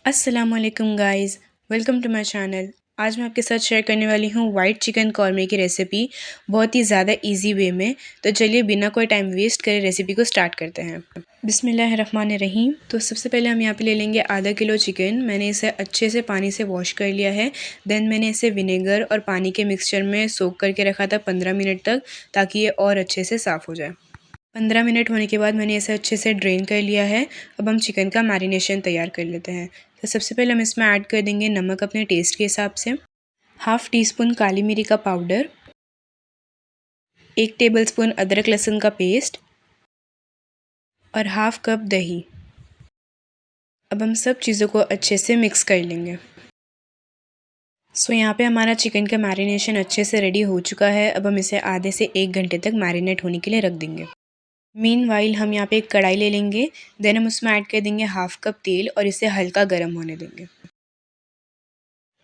अस्सलाम वालेकुम guys, welcome to my channel. आज मैं आपके साथ शेयर करने वाली हूँ वाइट चिकन कौरमे की रेसिपी बहुत ही ज़्यादा इजी वे में। तो चलिए बिना कोई टाइम वेस्ट करे रेसिपी को स्टार्ट करते हैं। बिस्मिल्लाहिर्रहमानिर्रहीम। तो सबसे पहले हम यहाँ पे ले लेंगे आधा किलो चिकन। मैंने इसे अच्छे से पानी से वॉश कर लिया है। देन मैंने इसे विनेगर और पानी के मिक्सचर में सोक करके रखा था 15 मिनट तक, ताकि ये और अच्छे से साफ़ हो जाए। 15 मिनट होने के बाद मैंने इसे अच्छे से ड्रेन कर लिया है। अब हम चिकन का मैरिनेशन तैयार कर लेते हैं। तो सबसे पहले हम इसमें ऐड कर देंगे नमक अपने टेस्ट के हिसाब से, हाफ़ टी स्पून काली मिरी का पाउडर, 1 टेबलस्पून अदरक लहसुन का पेस्ट और हाफ़ कप दही। अब हम सब चीज़ों को अच्छे से मिक्स कर लेंगे। यहाँ पे हमारा चिकन का मैरिनेशन अच्छे से रेडी हो चुका है। अब हम इसे आधे से 1 घंटे तक मैरिनेट होने के लिए रख देंगे। मीनवाइल हम यहाँ पे एक कढ़ाई ले लेंगे। देन हम उसमें ऐड कर देंगे हाफ़ कप तेल और इसे हल्का गर्म होने देंगे।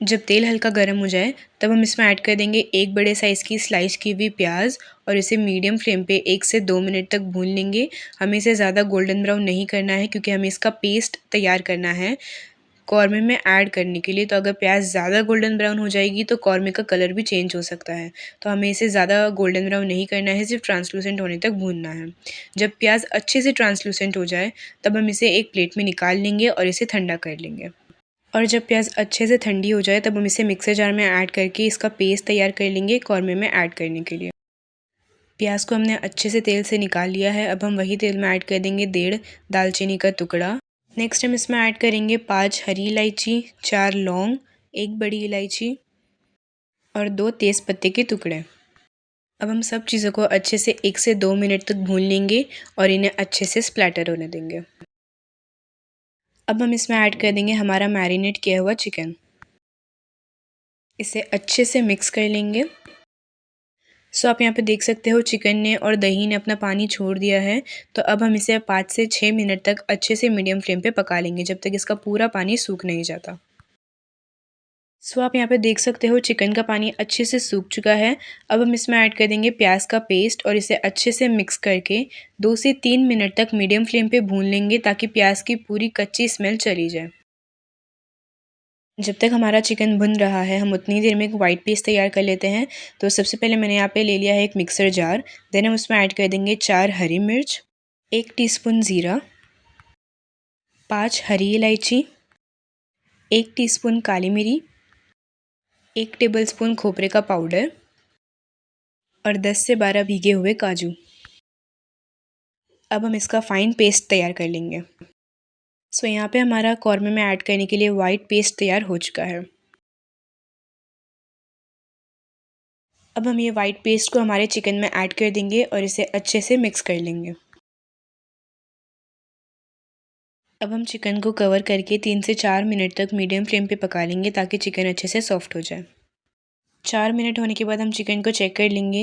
जब तेल हल्का गर्म हो जाए तब हम इसमें ऐड कर देंगे 1 बड़े साइज़ की स्लाइस की हुई प्याज और इसे मीडियम फ्लेम पे 1 से 2 मिनट तक भून लेंगे। हमें इसे ज़्यादा गोल्डन ब्राउन नहीं करना है, क्योंकि हमें इसका पेस्ट तैयार करना है कौरमे में ऐड करने के लिए। तो अगर प्याज ज़्यादा गोल्डन ब्राउन हो जाएगी तो कौरमे का कलर भी चेंज हो सकता है। तो हमें इसे ज़्यादा गोल्डन ब्राउन नहीं करना है, सिर्फ ट्रांसलूसेंट होने तक भूनना है। जब प्याज अच्छे से ट्रांसलूसेंट हो जाए तब हम इसे एक प्लेट में निकाल लेंगे और इसे ठंडा कर लेंगे। और जब प्याज अच्छे से ठंडी हो जाए तब हम इसे मिक्सर जार में ऐड करके इसका पेस्ट तैयार कर लेंगे कौरमे में ऐड करने के लिए। प्याज को हमने अच्छे से तेल से निकाल लिया है। अब हम वही तेल में ऐड कर देंगे 1.5 दालचीनी का टुकड़ा। नेक्स्ट हम इसमें ऐड करेंगे 5 हरी इलायची, 4 लौंग, 1 बड़ी इलायची और 2 तेज़ पत्ते के टुकड़े। अब हम सब चीज़ों को अच्छे से 1 से 2 मिनट तक भून लेंगे और इन्हें अच्छे से स्प्लैटर होने देंगे। अब हम इसमें ऐड कर देंगे हमारा मैरिनेट किया हुआ चिकन। इसे अच्छे से मिक्स कर लेंगे। आप यहाँ पे देख सकते हो चिकन ने और दही ने अपना पानी छोड़ दिया है। तो अब हम इसे 5 से 6 मिनट तक अच्छे से मीडियम फ्लेम पे पका लेंगे, जब तक इसका पूरा पानी सूख नहीं जाता। आप यहाँ पे देख सकते हो चिकन का पानी अच्छे से सूख चुका है। अब हम इसमें ऐड कर देंगे प्याज का पेस्ट और इसे अच्छे से मिक्स करके 2 से 3 मिनट तक मीडियम फ्लेम पे भून लेंगे, ताकि प्याज की पूरी कच्ची स्मेल चली जाए। जब तक हमारा चिकन भुन रहा है हम उतनी देर में एक वाइट पेस्ट तैयार कर लेते हैं। तो सबसे पहले मैंने यहाँ पे ले लिया है एक मिक्सर जार। देन हम उसमें ऐड कर देंगे 4 हरी मिर्च, 1 टीस्पून ज़ीरा, 5 हरी इलायची, 1 टीस्पून काली मिरी, 1 टेबलस्पून खोपरे का पाउडर और 10 से 12 भीगे हुए काजू। अब हम इसका फ़ाइन पेस्ट तैयार कर लेंगे। यहाँ पे हमारा कौरमे में ऐड करने के लिए वाइट पेस्ट तैयार हो चुका है। अब हम ये वाइट पेस्ट को हमारे चिकन में ऐड कर देंगे और इसे अच्छे से मिक्स कर लेंगे। अब हम चिकन को कवर करके 3 से 4 मिनट तक मीडियम फ्लेम पे पका लेंगे, ताकि चिकन अच्छे से सॉफ्ट हो जाए। 4 मिनट होने के बाद हम चिकन को चेक कर लेंगे।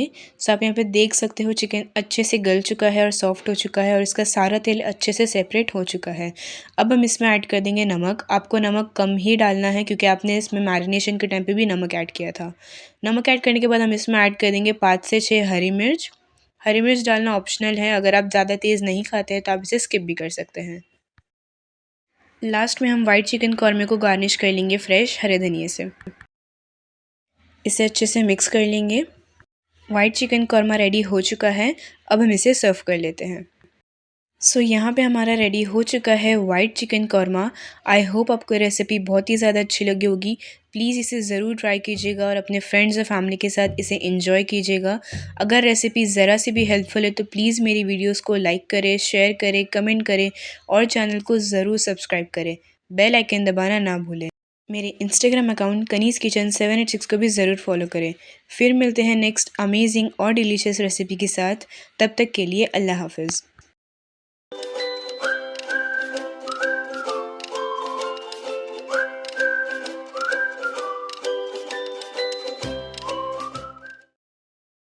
आप यहाँ पे देख सकते हो चिकन अच्छे से गल चुका है और सॉफ्ट हो चुका है और इसका सारा तेल अच्छे से सेपरेट हो चुका है। अब हम इसमें ऐड कर देंगे नमक। आपको नमक कम ही डालना है, क्योंकि आपने इसमें मैरिनेशन के टाइम पे भी नमक ऐड किया था। नमक ऐड करने के बाद हम इसमें ऐड कर देंगे 5 से 6 हरी मिर्च। हरी मिर्च डालना ऑप्शनल है, अगर आप ज़्यादा तेज़ नहीं खाते हैं तो आप इसे स्किप भी कर सकते हैं। लास्ट में हम वाइट चिकन कौरमे को गार्निश कर लेंगे फ्रेश हरे धनिए से। इसे अच्छे से मिक्स कर लेंगे। वाइट चिकन कौरमा रेडी हो चुका है। अब हम इसे सर्व कर लेते हैं। यहाँ पे हमारा रेडी हो चुका है white chicken korma. I hope आपको रेसिपी बहुत ही ज़्यादा अच्छी लगी होगी। प्लीज़ इसे ज़रूर ट्राई कीजिएगा और अपने फ्रेंड्स और फैमिली के साथ इसे एंजॉय कीजिएगा। अगर रेसिपी ज़रा सी भी हेल्पफुल है तो प्लीज़ मेरी वीडियोस को लाइक करें, शेयर करें, कमेंट करें और चैनल को ज़रूर सब्सक्राइब करें। बेल आइकन दबाना ना भूलें। मेरे इंस्टाग्राम अकाउंट कनीज़ किचन 786 को भी ज़रूर फॉलो करें। फिर मिलते हैं नेक्स्ट अमेजिंग और डिलीशियस रेसिपी के साथ। तब तक के लिए अल्लाह हाफ़िज़।